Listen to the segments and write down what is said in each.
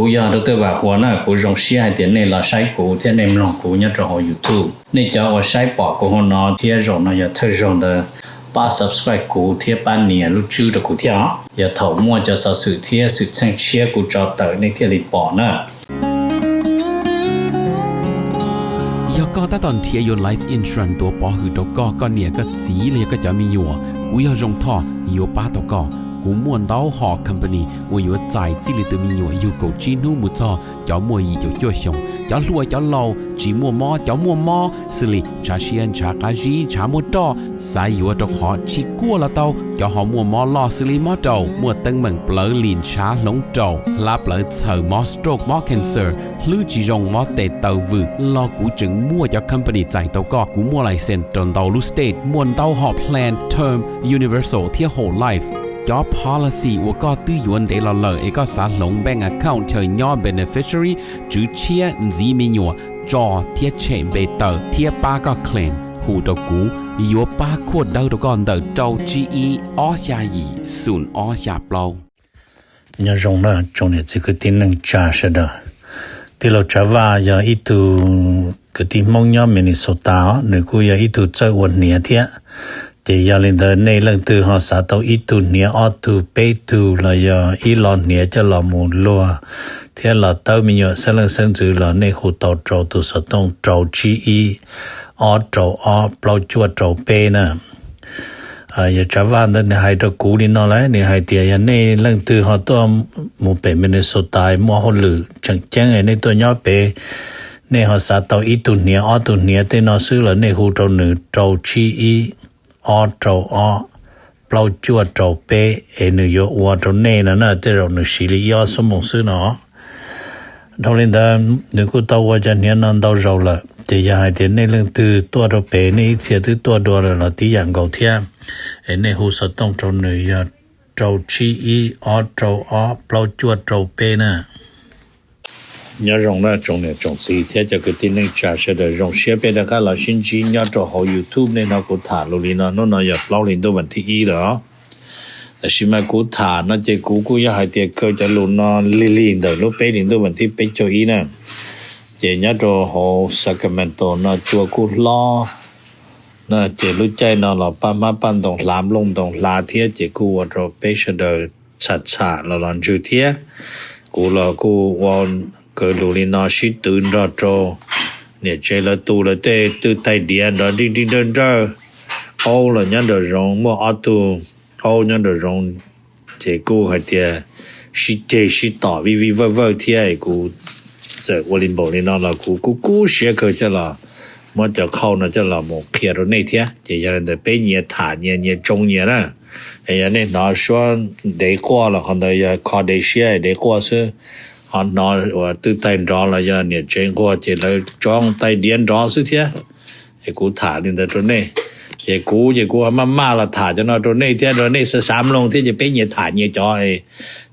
กูอยากรู้ตัวว่าหัวหน้ากูรงเสียเดี๋ยวนี้เราใช้กูที่ในลงกูเนี่ยจะหอ YouTube นี่จะว่าใช้ปอกกูหัวหน้าที่รงน่ะอย่าเธอรงเด้อป้า subscribe กูที่ป้าเนี่ยรู้ชื่อตะกูที่อย่าถอมั่วจะสะสุที่สุดเชิงเชียกูจอเตอในที่รีปอนะก็ตอนเทียยน Life Insurance ตัวปอหือตกก็เนี่ยก็สีเลยก็จะมีอยู่กูอยากจงท่ออยู่ป้าตกกูม่วนเต้าหอ company ว่าอยู่ใจจิลิตมีอยู่กูจีนูมุจอจ้ามัวยีจ้าจ้วชงจ้าลัวจ้าเหลาจีมัวมอจ้ามัวมอสิลิชาเชียนชากาจีชามัวตอสายอยู่ตกหอชิกัวละเต้าจ้าหอมัวมอลอสิลิมอเต้ามัวตึงเหมือนเปลือลินชาหลงเต้าลาเปลือเสือมอสโตรกมอ cancer ลือจีจงมอเตเต้าวืลอกูจึงมัวจ้า company ใจเต้าก็กูมัวไลเซนตนเต้าลูสเตทมวนเต้าหอ plan term universal ที่ whole life job policy ว่าก็ตื้อยวนเดลเลอเอกสารลงแบงก์ account เธอย่อ beneficiary จื้อเชียจีมีหยัวจอเทียเชมเบเตอร์เทียป้าก็เคลมหูตะกูยัวป้าขวดเดาตะก่อนเดาเจ้า GE ออชายีศูนย์ออชาเปล่าเนี่ยรงนะจงเนี่ยจะคือที่นึงจ่าเสดที่เราจะว่าอย่าอีตูคือที่มองย่อมินิโซตาหรือกูอย่าอีตูเจ้าวันเนี่ยเทียจะยาลินเดในเรื่องตัวหาสาตัวอีตูเนี่ยออตูเปตูละยาอีลอนเนี่ยจะละมูลัวเทียละเต้ามีอยู่เสลังเซิงจือละในหูตอโจตุสตงโจจีอีออโจออเปล่าจวดโจเปนะอย่าจะว่าในให้ตะกูนี่นอเลยนี่ให้เตียในเรื่องตัวหาตัวหมู่เป็นมินิโซตายมัวหลือจังแจ้งในตัวย่อเปในหาสาตัวอีตูเนี่ยออตูเนี่ยเตนอซื้อละในหูโจหนึ่งโจจีอีออโจออเปล่าจวดโจเปนโยวัวโจเน่นะเตเราหนึ่งสิริยอสมองซื้อเนาะทอลินดาหนึ่งกูตัวว่าจะเนี่ยนั่นตัวเราละจะอยากให้เดี๋ยวในเรื่องตัวโจเปนี่เสียตัวเราที่อย่างเก่าเทียในหูสต้องโจหนึ่งยาโจชีอีออโจออเปล่าจวดโจเปนะnhớ rong là trong này trong gì thế cho cái tin này trả sẽ được rong share bên đó các là xin chỉ nhớ cho họ YouTube này nó cũng thả luôn đi nó nhập lâu lên đâu vấn thi ý đó là xin mà cũng thả nó chỉ cũng ya hai tiệt cơ cho luôn nó lên đầu lúc bé lên đâu vấn thi bé cho ý nè chỉ nhớ cho họ Sacramento nó chùa cũng lo nó chỉ lúc chạy nó là ban đồng làm lông đồng là thế chỉ cũng cho bé sẽ được chặt là làm chữ thế cũng là cũng want cơ lù li nó xíตื่น đó cho nè chơi là tu là tê từ tay điện đó đi đơn ra ô là nhớ được rong mua ô tô ô nhớ được rong chế cô hay tiề xí tỏ vi vơ thiê cô giờ qua linh bộ li nó là cô xé cơ cho là mà cho khâu nó cho là một kia rồi này thiê chế giờ là bé nhẹ thả nhẹ trông nhẹ đó hay nên nó说để qua là còn đây có để xé để qua chứ họ nóiว่าตื้อไต้รอละยาเนี่ยเจงก็จะเลยจ้องไต้เดียนรอซิเทียไอ้กูถานี่แต่ตรงนี้ไอ้กูมาละถาจะนอตรงนี้เทียตรงนี้3ลงที่จะเป็นเนี่ยถาเนี่ยจอไอ้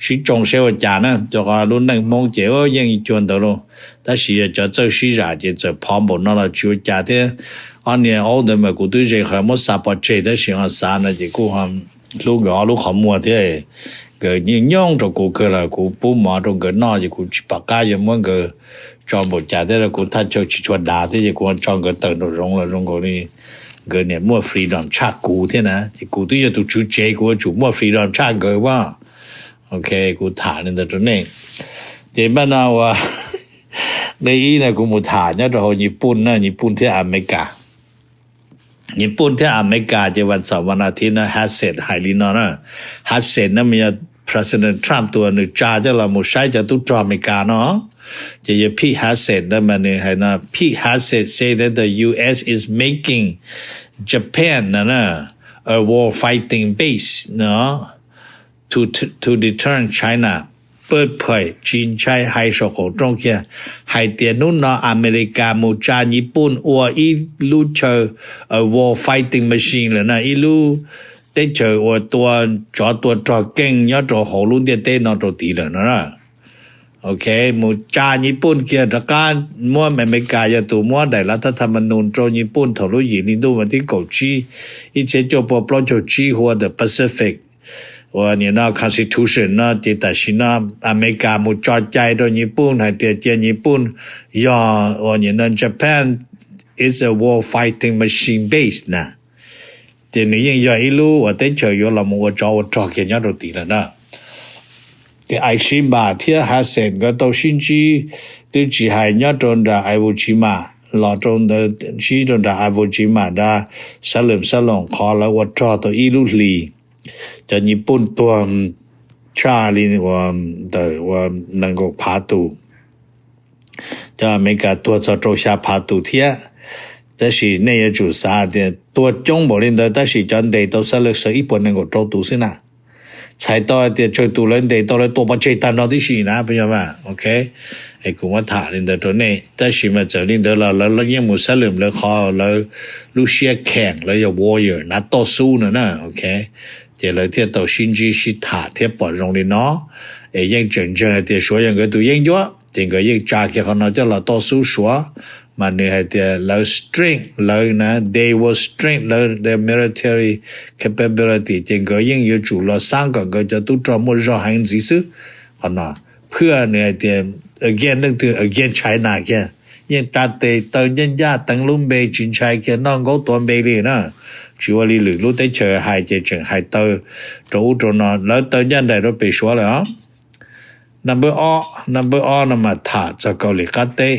สิจงเซวจานะจะก็รุ่นนั้นมองเจ้ายังจวนตลงแต่สิจะเจ้าสิราจะจะพร้อมบ่นละจูจาเทียอันเนี่ยเอาเดมากูตื้อเจเขาหมดซาปอเจได้สิหานะจะกูหำลูกขมัวเทียcái nhung cho cô cơ là cô bố mà trong cái nó thì cô chỉ bạc cái giống như cái cho một trả thế là cô thay cho chỉ cho đá thế thì cô cho cái tờ nó rong là rong cái này cái này mua freedom chat cô thế nè thì cô tự nhiên tụi chú chế cô chủ mua freedom chat cái quá ok cô thả lên từ này thì bắt đầu đây là cô một thả nhá rồi Nhật Bản thế Americaญี่ปุ่นที่อเมริกาจะวันเสาร์วันอาทิตย์นะฮัสเซตไฮลินนะฮัสเซตนั้นมี President Trump ตัวนึงจ้าจะละมุใช้จะตุจอเมริกาเนาะจะยพี่ฮัสเซตนั้นมันให้นะพี่ฮัสเซต say that the US is making Japan นะ a war fighting base เนาะ to deter China เปิดเผยจีนใช้ไฮโซโคตรงเคียไฮเตียนุ่นเนาะอเมริกามูจาญี่ปุ่นอัวอีลูเชอwar fighting machine เลยนะอีลูได้เจอว่าตัวจอเก่งยอดจอหอรุ่นเต้นอตัวตีเลยนะโอเคมูจาญี่ปุ่นเกียรติการมั่วอเมริกาจะตัวมั่วได้รัฐธรรมนูญโจญี่ปุ่นถลุยยินดูวันที่เกาจีอีเจโจปอปลอโจจีหัว the Pacific ว่าเนี่ยนะ constitution นะที่ตัดสินอเมริกามุจอดใจโดยญี่ปุ่นให้เตียเจียนญี่ปุ่นย่อว่าเนี่ยนะ Japan is a war fighting machine based นะที่นี่ยังย่ออีรู้ว่าเต้เฉยอยู่ละมัวจอเกี่ยนยอดตีแล้วนะที่ไอชิบาที่หาเส้นก็ต้องชินจีที่จีให้ยอดตรงดาไอวูจิมาลอตรงดาชีตรงดาไอวูจิมาดาสลึมสลงขอแล้วว่าจอตัวอีรู้ลีจะญี่ปุ่นตัวชาลีว่าแต่ว่านังกพาตูจะอเมริกาตัวจะโจชาพาตูเทียแต่是那也就啥的ตัวจงบ่เล่นแต่但是จันได้ตัวสลึกสอีปนนังกโจตูซินะ才到的最多人得到了多把这单到的是นะ不要吧 OK ไอ้กูว่าถาเล่นแต่ตัวนี้แต่是มาจะเล่นแต่เรายังมุสลิมแล้วขอแล้วลูเซียแข่งแล้วอย่าวอร์เยอร์นัดต่อสู้นะ OKเดี๋ยวเที่ยวต่อชินจีสิถาเที่ยวปอดรงเลยเนาะไอ้ยังจริงๆเดี๋ยว说ยังก็ตัวยังยั่วจริงก็ยังจากที่เขาเนาะจะเราต่อสู้ชัวมันเนี่ยเดี๋ยวเรา strength เรานะ they were strength เรา their military capability จริงก็ยังอยู่จุเราสร้างก็จะตู้จอมรอหันสิซุเขาเนาะเพื่อเนี่ยเดี๋ยว again นึกถึง again China แกยังตัดเตะเตินยันยาตั้งลุ่มเบจินชัยแกน้องเขาตัวเบเลยนะชีวลีหรือรู้ได้เจอหายใจเฉิงหายเตอโจนอนแล้วเตอยันได้รถไปชัวแล้วnumber all นมาถาจากเกาหลีคาเต้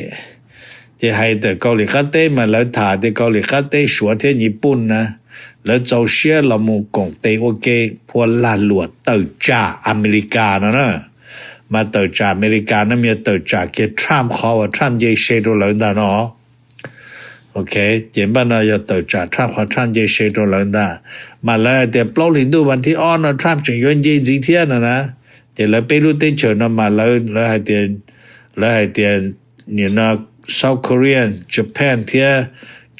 จะให้แต่เกาหลีคาเต้มาแล้วถาที่เกาหลีคาเต้ชัวที่ญี่ปุ่นนะแล้วเจ้าเชื่อละมุกงเตโอเคพวกลาหลวดเตอจ่าอเมริกานะมาเตอจ่าอเมริกานะมีเตอจ่าเกทรัมป์เขาว่าทรัมป์เยเชโดเลยนะเนาะOK เจ็บบ้านเราจะเติบจากทรัมป์เขาทรัมป์จะเชโดลันดามาแล้วแต่ปล้อลินดูวันที่อ้อนทรัมป์จึงย้อนยีจีเทียนนะเดี๋ยวเราไปรู้เต้นเฉินมาแล้วให้เตียนเนี่ยนะ South Korea Japan เทีย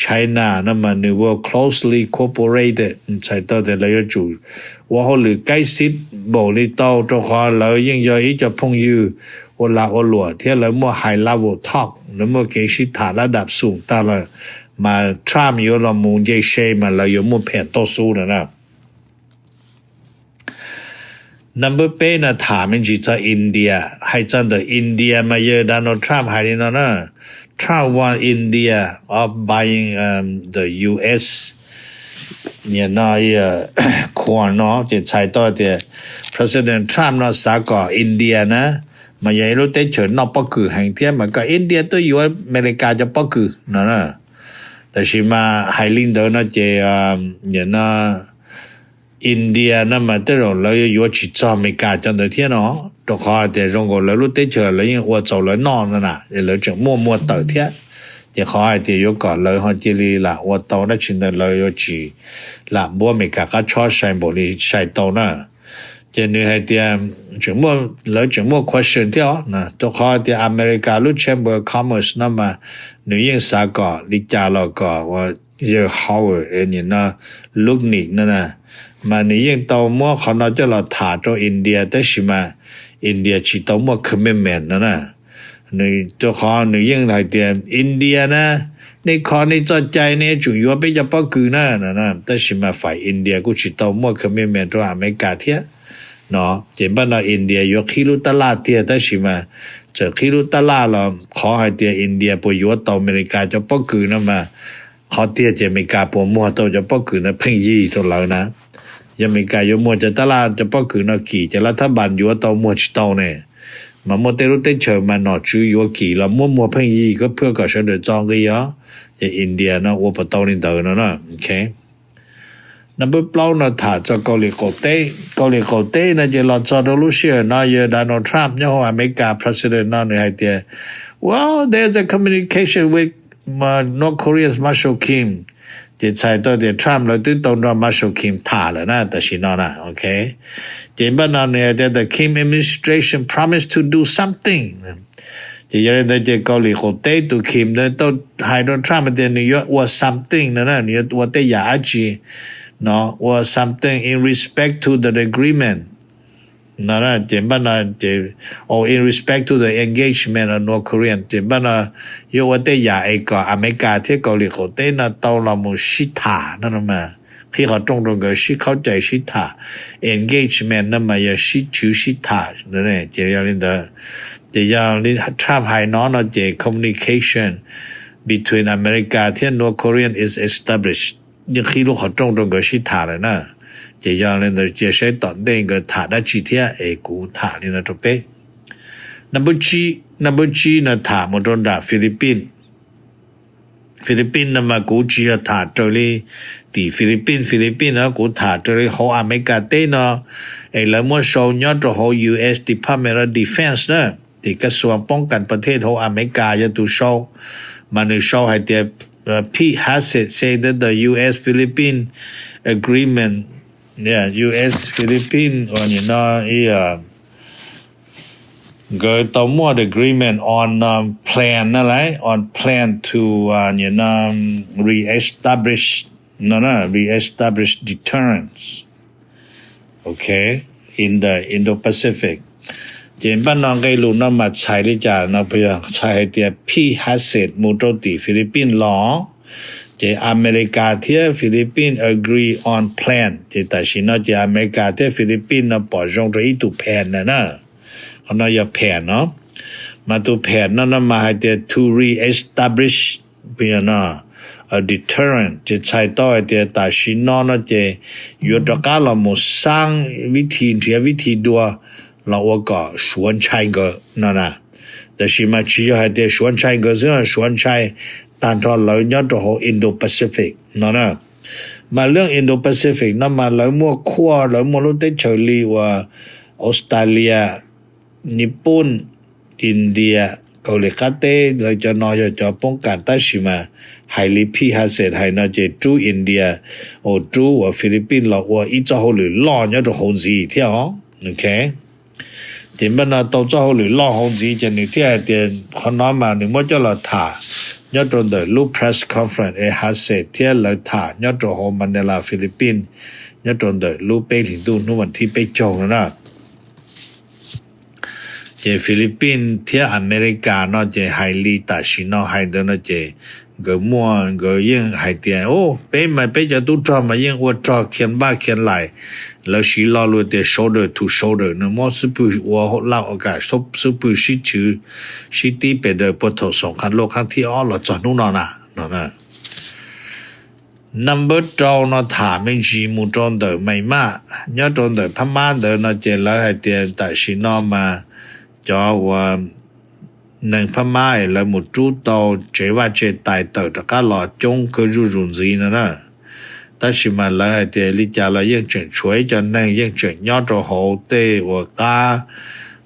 China 那么你ว่า closely cooperated ใช่ต่อแต่เราอยู่ว่าเขาหรือใกล้ชิดบอกเลยต่อเจ้าของเรายังย่อยจะพงอยู่ว่าลาอหลัวเที่ยแล้วมั่ว high level talk แล้วมั่วเกชิฐานระดับสูงตาละมาทรามอยู่ละมุงเยเชมาเราอยู่มั่วแผนต่อสู้นะ number เป้นะถามมันจีจะอินเดียให้จันเดอินเดียมาเยอะดานทรัมป์ให้นี่นะ Trump want India of buying the US เนี่ยนะควรเนาะจะใช้ต่อแต่ President Trump นะสากออินเดียนะมาใหญ่รู้ได้เฉินนอกปะคือแห่งเทียมันก็อินเดียตัวอยู่อเมริกาจะปะคือนะแต่ชิมาไฮลินเดอร์นะเจเนี่ยนะอินเดียนะมาแต่เราอยู่จิตอเมริกาจังเดเทียเนาะตัวเขาแต่中国เรารู้ได้เฉินแล้วยังว่า走了นอนน่ะแล้วจะมั่วเตอเทียจะเขาแต่อยู่ก่อนเลยเขาจิลีละว่าโตนะชินเดเลยอยู่จีละบัวอเมริกาก็ชอบใช้บ่นี่ใช้โตนะจะนี่ให้เตียจังมั่วแล้วจังมั่ว question เที่ยวนะตัวเขาแต่อเมริการู้ Chamber of Commerce นะมาหนึ่งยังสากอลิจาเราก็ว่าเยอะ Howard เนี่ยนะลูกนิกนั่นนะมานี่ยังโตมั่วเขาน่าจะเราถาตัวอินเดียแต่ชิมาอินเดียชิโตมั่ว commitment นะนี่ตัวเขาหนึ่งยังให้เตียอินเดียนะในขอในจอดใจในจุยว่าไปจะปะคือนะแต่ชิมาฝ่ายอินเดียกูชิโตมั่ว commitment ตัวอเมริกาเทียเนาะเจ็บบ้านเราอินเดียยกคิรุตลาเทียแต่ชิมาเจอคิรุตลาเราขอให้เตียอินเดียปยว่าต่ออเมริกาจะปะคือนะมาขอเตียจะอเมริกาปวมั่วตัวจะปะคือนะเพ่งยี่ตัวเรานะอเมริกาอยู่มั่วจะตลาจะปะคือนะกี่จะรัฐบาลอยู่ว่าต่อมั่วชิโตเนี่ยมามั่วเตรุเตเฉยมาหนอชื่ออยู่กี่เรามั่วเพ่งยี่ก็เพื่อก่อเสด็จจองก็ยะจะอินเดียนะว่าปะตอนี่เดินนะโอเคนับเปล่านะถ้าจะเกาหลีเต้นะจะรอจอดรูเซียนะเยดานทรัมป์เนี่ยอเมริกา president นะในไฮเตีย well there's a communication with North Korea's Marshal Kim จะใช้ตัวเดียทรัมป์แล้วตัวตรง Marshal Kim ถ่าแล้วนะแต่ชินนะโอเคเจบ้านเราเนี่ย the Kim administration promised to do something จะยังได้จะเกาหลีเต้ตัวคิมเนี่ยตัวไฮโดรทรัมป์เนี่ยนิวยอร์กว่า something นะเนี่ยว่าเตยาจีno or something in respect to the agreement na jembana je or in respect to the engagement of North Korean jembana yo wate ya e ka America the ko li ko te na taw la mu shitha na ma khi họ trong trong cái shi khao chai shi tha engagement na ma ya shi chu shi tha ne je ya lin da je ya lin trap hai no je communication between America and North Korean is established ยังkhi lúc họ trong trong cái shi tha la na je ya lin da je sai ton den cái tha da chi thia e ku tha lin na to pe number G na tha mo don da Philippines na ma ku chi tha to li ti Philippines na ku tha to li ho America te no e la mo so nya to ho US Department of Defense นะที่กระทรวงป้องกันประเทศของอเมริกาจะตูโชว์มันโชว์ให้เดียPete Hassett say that the US Philippine agreement US Philippine or go to more agreement on plan อะไร on plan to reestablish reestablish deterrence okay in the Indo-Pacific เจนบ้านน้องไกลูนำมาใช้ได้จานะเพื่อใช้เตียพี่ฮัสเซตมูโตติฟิลิปปินส์ลอเจอเมริกาเทียฟิลิปปินส์ agree on plan เจแต่ชินะเจอเมริกาเทียฟิลิปปินส์นะปอจงตัวอีตุแผนนะเขาน่าจะแผนเนาะมาตัวแผนนั้นมาให้เตีย to reestablish เพื่อนะ a deterrent จะใช้ต่อเตียแต่ชินะนะเจอยู่ตะกาเราหมดสร้างวิธีดัวเราก็สวนชัยก็นั่นน่ะแต่สิมาชี้ให้เดสวนชัยก็ซึ่งสวนชัยตานทอเลยยอดตัว Indo-Pacific นั่นน่ะมาเรื่อง Indo-Pacific นั้นมาเลยมั่วคั่วเลยมั่วรู้ได้เฉลี่ยว่าออสเตรเลียญี่ปุ่นอินเดียเกาหลีใต้เลยจะนอยจะป้องกันใต้สิมาไฮลิพีฮาเซตไฮนะเจจูอินเดียโอจูว่าฟิลิปปินส์เราว่าอีเจ้าหรือล่อยอดตัวหงสีเที่ยวโอเคเจนบันตอเจ้าหรือล่อหงสีจะนึกที่ไอเดียคนน้อมานึกว่าจะเราถ่ายอดตรงเดลูก press conference ฮาเซตที่เราถ่ายอดตรงโฮมันเดลาฟิลิปปินส์ยอดตรงเดลูกเปลินดูนู่วันที่ไปจงนะเจฟิลิปปินส์ที่อเมริกาเนาะเจไฮลีตาชิโนไฮเดนเจก็ม่วนก็ยังไฮเตียโอ้ไปมาไปจะตู้จอมายังอวดจอเขียนบ้าเขียนไหลแล้วสิลอลุเต shoulder to shoulder นะมอสุปุว่าเล่าโอกาสสุปุสิชื่อสิติไปเดปทสงครามโลกครั้งที่อ้อละจอนู่นน่ะนั่นน่ะ number 2นะถามไม่จีมุจอนเดไม่มายอดตอนเดพม่าเดนะเจแล้วไฮเตียแต่สินอมาจอว่านังพม่าแล้วหมดจูโตเจว่าเจตายเตอตะกะลอจงก็รุรุนซีนะ但是嘛来的你家了认真吹着能认真要着好的我家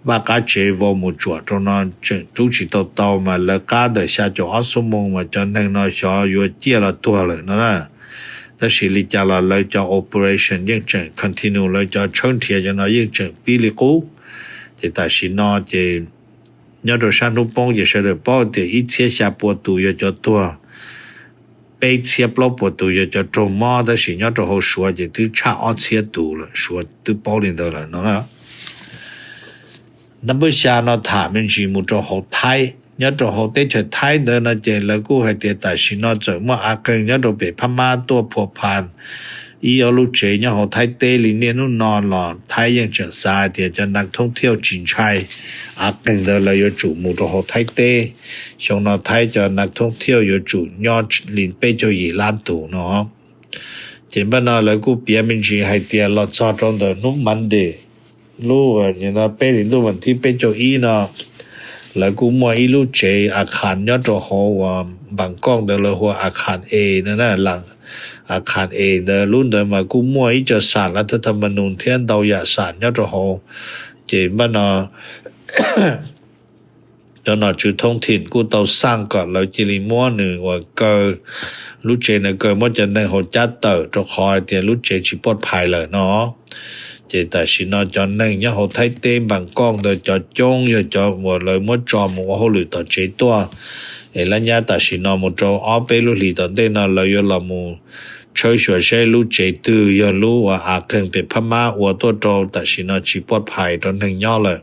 把家节我们做着呢正主持到嘛了家的下就20梦嘛就能那小有接了多了呢但是你家了来叫 operation 认真 continue 来叫春天就那认真比例高这但是呢这要着山东帮也是的包的一切下坡度也叫多被切不不都要叫做嘛的是要做好说就都差2切度了说都包领到了喏那么下呢他们是么做好胎要做好的就胎的呢这了过还得但是呢怎么啊跟要做被พม่าตัวผัวพันอีเอาลูกเจเนี่ยเขาไทยเตลิเนี่ยนู่นนอนหลอนไทยยังจะซาเดียจะนักท่องเที่ยวจีนชัยอาเก่งเดินเลยอยู่จู่หมู่ตัวเขาไทยเตชงนอไทยจะนักท่องเที่ยวอยู่จู่ยอดลินเป้เจ้าหยีล้านตู่เนาะเจนบ้านนอแล้วกูเปียมินจีให้เตียรอจอดตรงเดินนุ่มมันเดลู่เนี่ยนะเป้ลินลู่วันที่เป้เจ้าอีเนาะแล้วกูมัวอีลู่เจอาคารยอดตัวเขาว่าบางกล้องเดินเลยหัวอาคาร A นั่นน่ะหลังอาคาร A เดรุ่นเดิมมากูมั่วอีจะสารรัฐธรรมนูญเทียนดาวยาสารยอดโหเจบ้านนอ จนจุดท้องถิ่นกูเตาสร้างก่อนแล้วจิริมั่วหนึ่งว่าเกิดรู้เจนะเกิดมั่วจะในหัวจัดเตอร์จะคอยเตียรู้เจชิปลอดภัยเลยเนาะเจแต่ชินอจอนหนึ่งเนี่ยหัวไทยเต้บางกล้องเดจอจงอย่าจอหมดเลยมั่วจอมว่าเขาหรือต่อเจตัวเอลัญญาแต่ชินอมั่วจออ้อไปรู้หลีตอนเต้นเราอยู่ละมูช่วยช่วยใช้รู้เจตืออย่ารู้ว่าอาเกิงเป็นพม่าวัวตัวโตแต่ชินอชิปลอดภัยตอนหนึ่งย่อเลย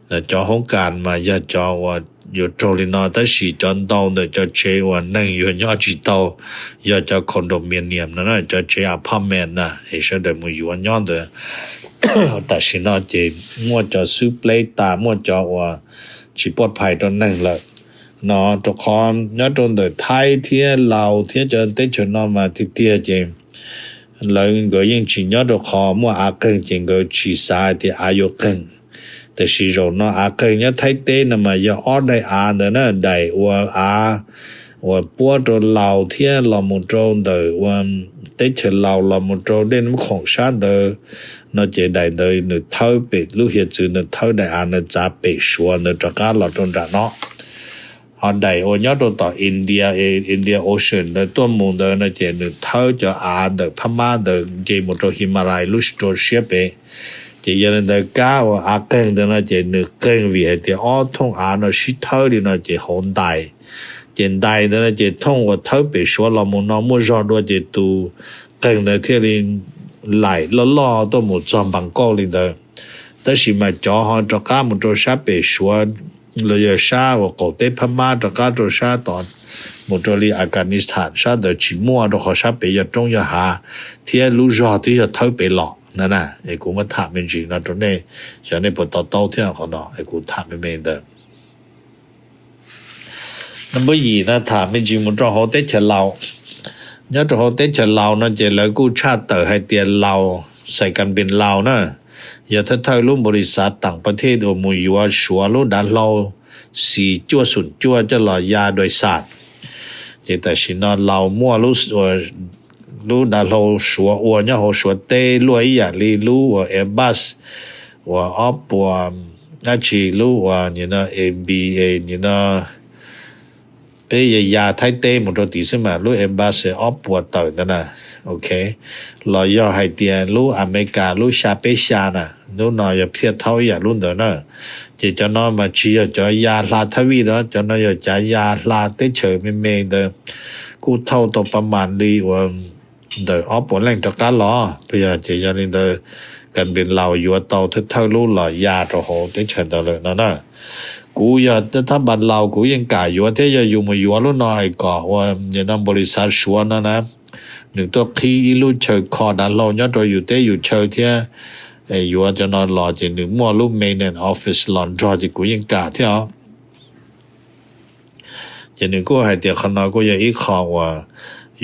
แต่จอห้องการมาอย่าจอว่า อยู่ตรงนี้แต่สีจอนดาวเนี่ยจะเชว่านั่งอยู่ยอดจีดาวอยากจะคอนโดมิเนียมนะจะเชอพาร์ตเมนต์นะไอ้เช่นเดิมอยู่วันยอดเด้อแต่สินะเจมัวจะซื้อเปลตามัวจะว่าสิปลอดภัยตอนนั่งละเนาะทุกคนยอดตรงเด้อไทยเที่ยลาวเที่ยจะได้ชนมาที่เตี้ยเจแล้วก็ยังชิยอดทุกคนมัวอาเกินจริงก็ชีสายที่อายุเกินแต่สิโรเนาะอาเกินเนี่ยไทยเต้นะมาอย่าออดได้อาเด้อนะได้ว่าอาว่าปัวตัวลาวเที่ยลามุตรงเด้อว่าได้เฉลาวลามุตรงเด่นของชาเด้อnó chỉ đại đời nó thâu bị lúc hiện chữ nó thâu đại an nó giá bị xua nó cho cá lọt trong ra nó họ đại ô nhớ đồ tỏ India Ocean nó tuôn mùn đó nó chỉ nó thâu cho an được Pama được chỉ một chỗ Himalaya lúc chỗ xếp bế chỉ giờ nó cá và á kênh đó nó chỉ nó kênh vì thì ó thông an nó xí thâu thì nó chỉ hồn đại chỉ đại đó nó chỉ thông và thâu bị xua là một nó mua rõ đua chỉ tu kênh đó thì liền lại lo tôi một trăm bằng câu lên đó tất nhiên mà cho họ cho cá một chỗ sát bể xuống rồi giờ sa và cổ tế Pama cho cá chỗ sa toàn một chỗ đi Afghanistan sa được chỉ mua được họ sát bể giờ trong giờ hà thì lúc rõ thì giờ thấy bể lọ nè nè ai cũng mà thả mình chỉ là chỗ này cho nên bắt đầu thì họ nói ai cũng thả mình đó năm bữa gì nó thả mình chỉ một chỗ họ tế chờ lâu nhớ cho họ tế chờ lâu nó chỉ làกู้ชาติhay tiền lâu ใส่กันเป็นลาวนะอย่าถ้าไทยรู้บริษัทต่างประเทศo mu yua shua lu dan lao si chua sun chua จะหล่อยาโดยศาสตร์จิแต่สินอนเรามั่วรู้dan lao shua อเนี่ยโหshuaเตลุยอย่าลีรู้ว่า Airbus ว่า Op ว่าอาชีรู้ว่าเนี่ยนะ MBA เนี่ยนะเปยาไทยเต้หมดตัวตีใช่มั้ยรู้ Airbus Op ว่าต่อนั่นน่ะโอเครอย่อให้เตียนรู้อเมริการู้ชาเปชาน่ะรู้หน่อยเพียเท่าอย่ารุ่นเด้อนะจะจะนอนมาชี้จะยาลาทวีเนาะจะนอยจะยาลาเตเฉยเมเด้อกูเท่าตัวประมาณดีว่าเด้อออปแรงตะกะล้อเพื่อจะยานี่เด้อกันเป็นเราอยู่เตาเท่ารู้หล่อยาโตโหเตเฉยเด้อเลยนะกูอย่าถ้าบัดเรากูยังกะอยู่ว่าเทอยู่มาอยู่รุ่นน้อยก็ว่าอย่านำบริษัทชวนนะหนึ่งตัวคีรู้เชยคอดันเรายอดตัวอยู่เตอยู่เชยเที่ยอยู่จะนอนรอจะหนึ่งมั่วรูป main office หลอนรอจะกูยังกะเที่ยวจะหนึ่งกูให้เตียขนาดกูยังอีกข้อว่า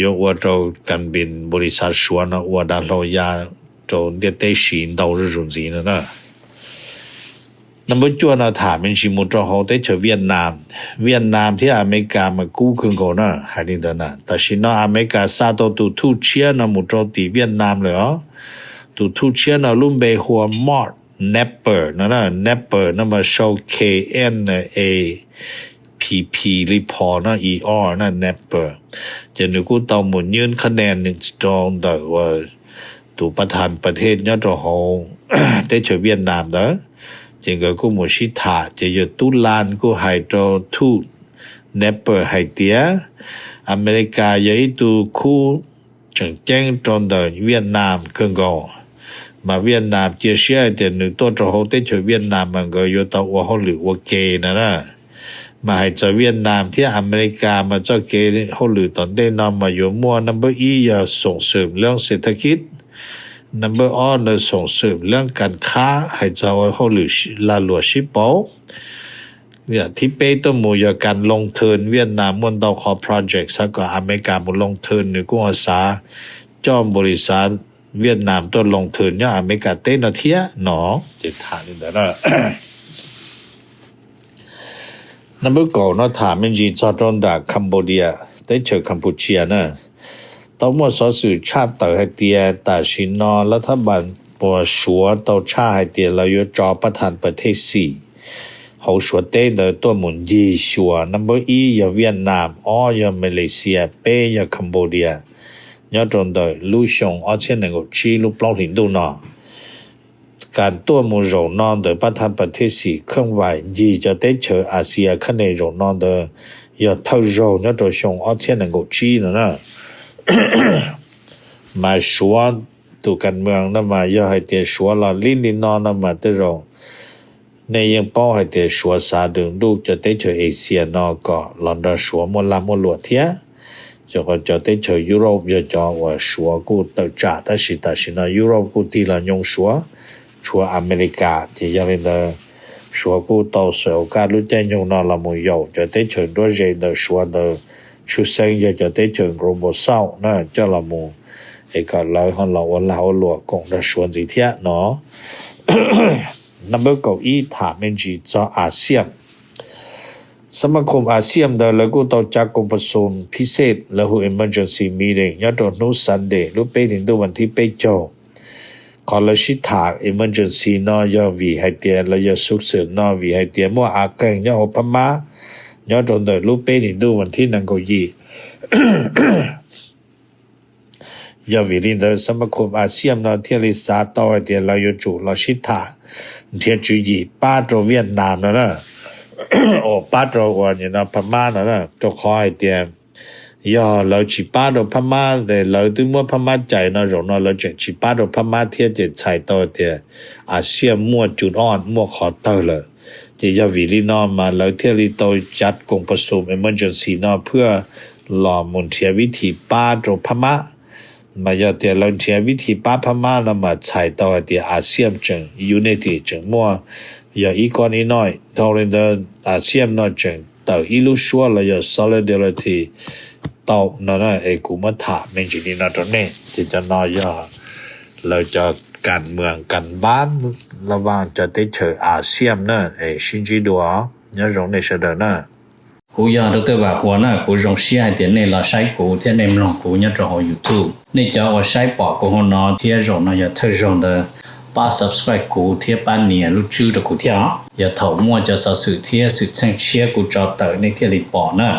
ยกว่าเรากันบินบริษัทชวนนะว่าดันเรายาโจนเดียเตชินดาวรุ่งจีนนะนั่นบ่จวนเอาถามเป็นชิมุตรเฮาได้เฉเวียดนามที่อเมริกามากู้ขึ้นก่อนนะหานี่เด้อนะแต่สินะอเมริกาซาโตตุทูเชียนะมุตรตีเวียดนามเลยอ๋อตุทูเชียนะลุ่มเบหัวมอด Nepper นะNepper นะมาโชว์ KNAPP รีพอร์ตนะ ER นะ Nepper จะนึกกูต้องหมุนยื่นคะแนน1สตรองเด้อว่าตุประธานประเทศยอดเฮาได้เฉเวียดนามเด้อจึงก็กูหมู่ชิถาจะอยู่ตุลานกูไฮโดรทูตเนปเปอร์ไฮเตียอเมริกาอยู่ตูคู่จังแจ้งตรงเดินเวียดนามเครื่องก่อมาเวียดนามเจียเชียเดี๋ยวนึงตัวโหเตเฉเวียดนามมันก็อยู่ตะว่าเฮาหรือว่าเกนะมาให้เจ้าเวียดนามที่อเมริกามาเจ้าเกเฮาหรือตอนได้นำมาอยู่มั่วนัมเบอร์อีอย่าส่งเสริมเรื่องเศรษฐกิจNumber 2เลยส่งเสริมเรื่องการค้าให้เจ้าเฮาหรือลาหลวชิปอเนี่ยที่เปตัวหมู่อย่าการลงทุนเวียดนามมวนดาวคอโปรเจกต์ซะก็อเมริกาบ่ลงทุนนี่กูอาสาจอมบริษัทเวียดนามตัวลงทุนเนี่ยอเมริกาเต้นเทียเนาะจิถามนี่เด้อ Number 9เนาะถามมันจีจอดอนดาคัมโบเดียได้เจอกัมพูชานะต้องหมดสอสื่อชาติเต๋อให้เตียแต่ชินอรัฐบาลปัวชัวเตาชาให้เตียเราอยู่จอประธานประเทศ4เขาชัวเต้เดอตัวหมุนยีชัวนัมเบอร์อีอย่าเวียดนามอ้ออย่ามาเลเซียเป้อย่าคัมโบเดียยอดตรงเดอลู่ชงอ้อเช่นหนึ่งชีลูกปล้องหินดูนอการตัวหมู่โรงนอนเดอประธานประเทศ4เครื่องไหวยีจะได้เจออาเซียคะแนนโรงนอนเดออย่าเท่าโรงยอดตัวชงอ้อเช่นหนึ่งชีนะมาชัวตัวกันเมืองนะมาอย่าให้เตียชัวเราลิ้นนอนนะมาแต่เรา ในยังป้อให้แต่ชัวสาดึงลูกจะได้เฉยเอเชียนอก็ลอนดอนชัวมลามลวเทียจะก็จะได้เฉยยุโรปจะจอว่าชัวกูตจ่าแต่สินะยุโรปกูที่ละยงชัวอเมริกาที่ยังเนชัวกูต่อเสือการรู้ใจยงนอละมุยอจะได้เฉยด้วยใจเนชัวเนชุเซงจะได้เฉยโรโมเศร้านะเจ้าละมุไอ้ก็เลยของเราวันเราหลวกง的ชวนสิเทียเนาะ number 9อีถามเป็นจีจออาเซียนสมาคมอาเซียนได้แล้วก็ต่อจากกรมประชุมพิเศษแล้ว emergency meeting ยอดนูซันเดย์รู้ไปถึงตัววันที่ไปจอขอละชิถา emergency นอยอวีให้เตียแล้วยอสุกเสริมนอวีให้เตียมัวอาเกงยอพม่ายอดนได้รู้ไปถึงตัววันที่นังก็ยียาวิลิน的สมาคมอาเซียนนเทียลิสาต่อเดียเราอยู่จุเราชิตาเทียจุยีป้าโตเวียดนามนะโอ้ป้าโตว่าเนี่ยนะพม่านะจะขอให้เดียยาเราจิป้าโตพม่าเลยเราตึงมัวพม่าใจนะรองเราจะจิป้าโตพม่าเทียจะใช้ต่อเดียอาเซียนมัวจุดอ่อนมัวขอเตอเลยที่ยาวิลินอมาเราเทียลิโตจัดกองประชุม emergency นเพื่อรอมุนเทียวิธีป้าโตพม่ามายาเตียลงเทียวิธีป้าพม่าละมาใช้ต่อเตียอาเซียนจึง unity จึงมัวยาอีกอนอีน้อยทอเรนเดอาเซียนนอจึงต่ออีลุชัวละยา solidarity ต่อนั่นน่ะไอ้กุมถาเมนจินีนะตรงนี้ที่จะนอยาเราจะการเมืองกันบ้านระหว่างจะได้เฉยอาเซียนนะไอ้ชินจิดัวยารงในเสดนะกูอยากรู้ตัวว่าหัวหน้ากูจงเสียเดี๋ยวนี้เราใช้กูที่ในมลงกูเนี่ยจะเอา YouTube นี่จะว่าใช้ปอกกูหัวหน้าที่จงนะอย่าเธอจง的ป้า subscribe กูที่ป้าเนี่ยรู้ชื่อ的กูที่อย่าถอมั่วจะสื่อที่สื่อเชิงเชียกูจะเตอในที่รีปอนะ